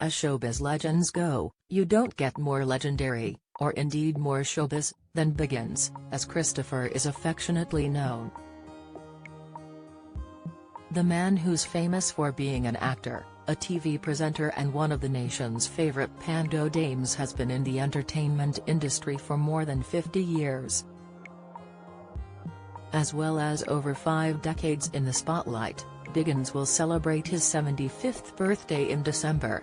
As showbiz legends go, you don't get more legendary, or indeed more showbiz, than Biggins, as Christopher is affectionately known. The man who's famous for being an actor, a TV presenter and one of the nation's favorite pando dames has been in the entertainment industry for more than 50 years. As well as over 5 decades in the spotlight, Biggins will celebrate his 75th birthday in December.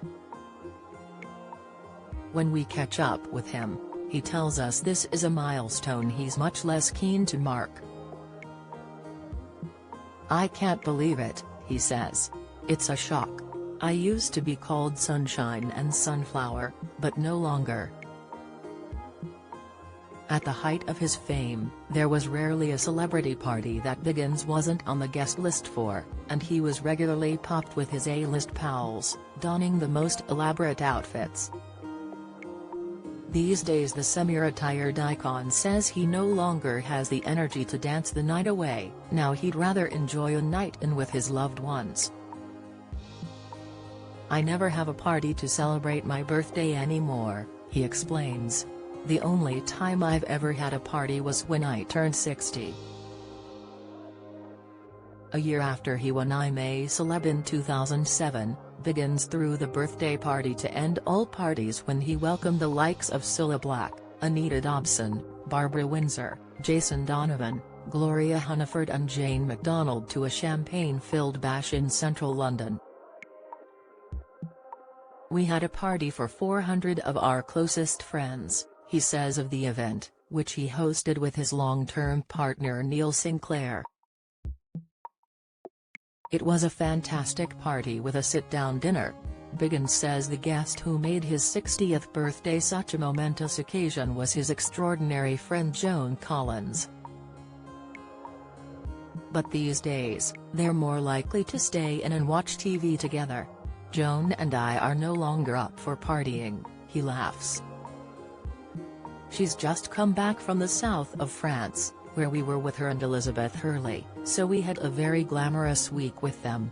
When we catch up with him, he tells us this is a milestone he's much less keen to mark. "I can't believe it," he says. "It's a shock. I used to be called Sunshine and Sunflower, but no longer." At the height of his fame, there was rarely a celebrity party that Biggins wasn't on the guest list for, and he was regularly popped with his A-list pals, donning the most elaborate outfits. These days the semi-retired icon says he no longer has the energy to dance the night away, now he'd rather enjoy a night in with his loved ones. "I never have a party to celebrate my birthday anymore," he explains. "The only time I've ever had a party was when I turned 60. A year after he won I'm a Celeb in 2007, Biggins threw the birthday party to end all parties when he welcomed the likes of Cilla Black, Anita Dobson, Barbara Windsor, Jason Donovan, Gloria Hunniford and Jane McDonald to a champagne-filled bash in central London. "We had a party for 400 of our closest friends," he says of the event, which he hosted with his long-term partner Neil Sinclair. "It was a fantastic party with a sit-down dinner." Biggins says the guest who made his 60th birthday such a momentous occasion was his extraordinary friend Joan Collins. "But these days, they're more likely to stay in and watch TV together. Joan and I are no longer up for partying," he laughs. "She's just come back from the south of France, where we were with her and Elizabeth Hurley, so we had a very glamorous week with them.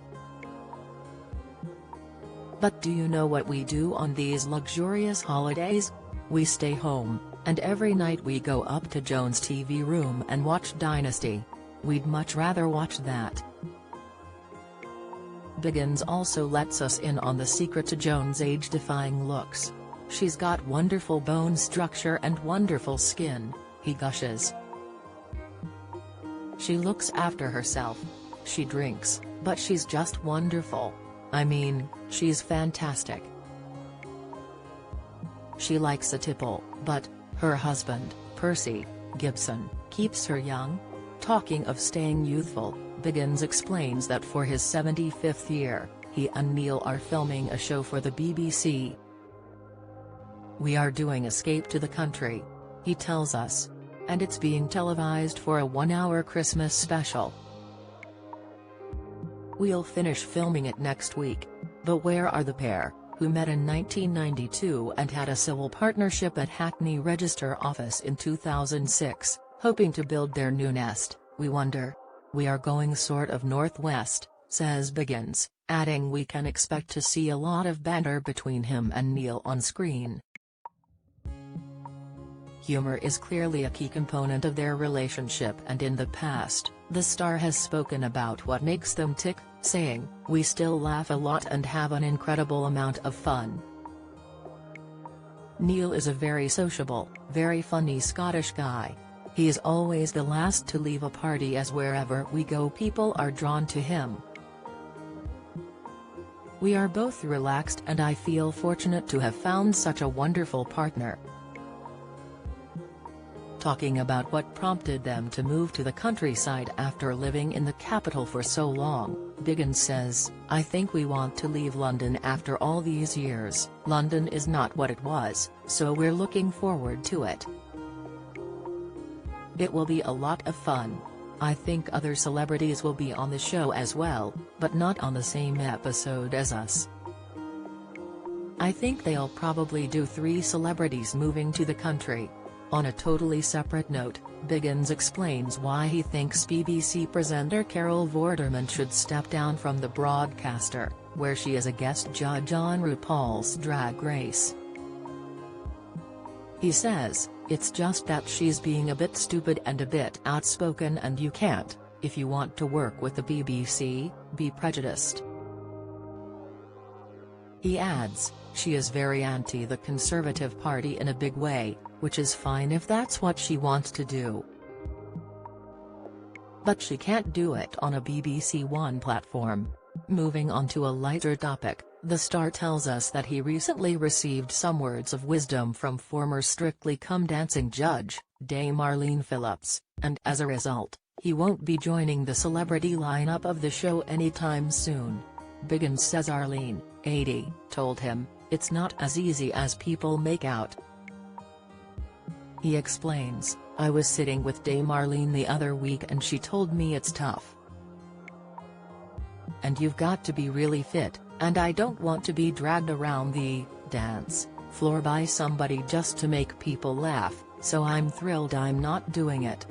But do you know what we do on these luxurious holidays? We stay home, and every night we go up to Joan's TV room and watch Dynasty. We'd much rather watch that." Biggins also lets us in on the secret to Joan's age-defying looks. "She's got wonderful bone structure and wonderful skin," he gushes. "She looks after herself. She drinks, but she's just wonderful. I mean, she's fantastic. She likes a tipple, but her husband, Percy Gibson, keeps her young." Talking of staying youthful, Biggins explains that for his 75th year, he and Neil are filming a show for the BBC. "We are doing Escape to the Country," he tells us. "And it's being televised for a 1-hour Christmas special. We'll finish filming it next week." But where are the pair, who met in 1992 and had a civil partnership at Hackney Register Office in 2006, hoping to build their new nest, we wonder? "We are going sort of northwest," says Biggins, adding we can expect to see a lot of banter between him and Neil on screen. Humor is clearly a key component of their relationship, and in the past, the star has spoken about what makes them tick, saying, "We still laugh a lot and have an incredible amount of fun." Neil is a very sociable, very funny Scottish guy. He is always the last to leave a party, as wherever we go people are drawn to him. "We are both relaxed and I feel fortunate to have found such a wonderful partner." Talking about what prompted them to move to the countryside after living in the capital for so long, Biggins says, "I think we want to leave London after all these years. London is not what it was, so we're looking forward to it. It will be a lot of fun. I think other celebrities will be on the show as well, but not on the same episode as us. I think they'll probably do 3 celebrities moving to the country. On a totally separate note, Biggins explains why he thinks BBC presenter Carol Vorderman should step down from the broadcaster, where she is a guest judge on RuPaul's Drag Race. He says, "It's just that she's being a bit stupid and a bit outspoken, and you can't, if you want to work with the BBC, be prejudiced." He adds, "She is very anti the Conservative Party in a big way, which is fine if that's what she wants to do. But she can't do it on a BBC One platform." Moving on to a lighter topic, the star tells us that he recently received some words of wisdom from former Strictly Come Dancing judge, Dame Arlene Phillips, and as a result, he won't be joining the celebrity lineup of the show anytime soon. Biggins says Arlene, 80, told him, "It's not as easy as people make out." He explains, "I was sitting with Dame Arlene the other week and she told me it's tough. And you've got to be really fit, and I don't want to be dragged around the dance floor by somebody just to make people laugh, so I'm thrilled I'm not doing it."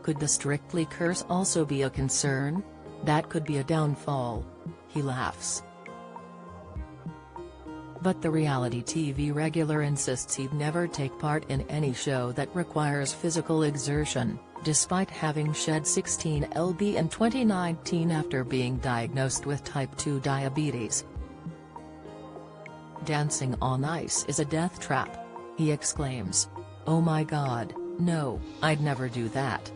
Could the Strictly curse also be a concern? That could be a downfall. He laughs. But the reality TV regular insists he'd never take part in any show that requires physical exertion, despite having shed 16 lb in 2019 after being diagnosed with type 2 diabetes. "Dancing on ice is a death trap," he exclaims. "Oh my God, no, I'd never do that.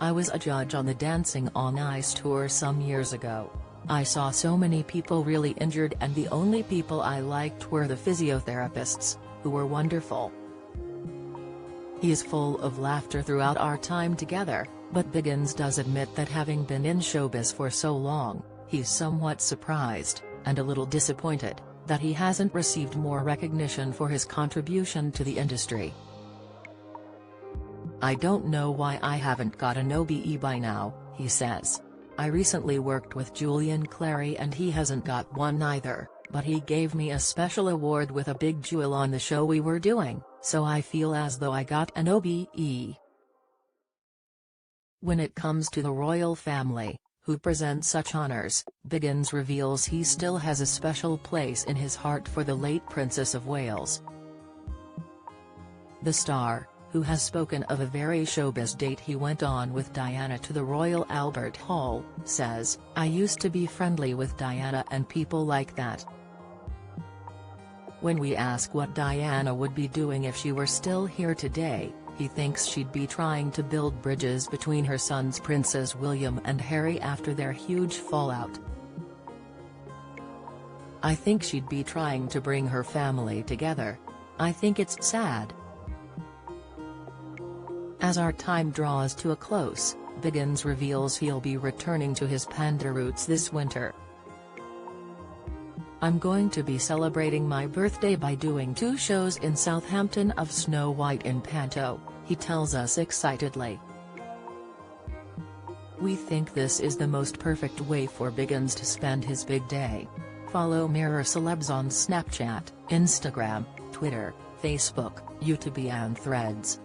I was a judge on the Dancing on Ice tour some years ago. I saw so many people really injured, and the only people I liked were the physiotherapists, who were wonderful." He is full of laughter throughout our time together, but Biggins does admit that having been in showbiz for so long, he's somewhat surprised, and a little disappointed, that he hasn't received more recognition for his contribution to the industry. "I don't know why I haven't got an OBE by now," he says. "I recently worked with Julian Clary and he hasn't got one either, but he gave me a special award with a big jewel on the show we were doing, so I feel as though I got an OBE." When it comes to the royal family, who present such honors, Biggins reveals he still has a special place in his heart for the late Princess of Wales. The star, who has spoken of a very showbiz date he went on with Diana to the Royal Albert Hall, says, "I used to be friendly with Diana and people like that. When we ask what Diana would be doing if she were still here today, he thinks she'd be trying to build bridges between her sons Princes William and Harry after their huge fallout. I think she'd be trying to bring her family together. I think it's sad." As our time draws to a close, Biggins reveals he'll be returning to his panda roots this winter. "I'm going to be celebrating my birthday by doing 2 shows in Southampton of Snow White in Panto," he tells us excitedly. We think this is the most perfect way for Biggins to spend his big day. Follow Mirror Celebs on Snapchat, Instagram, Twitter, Facebook, YouTube and Threads.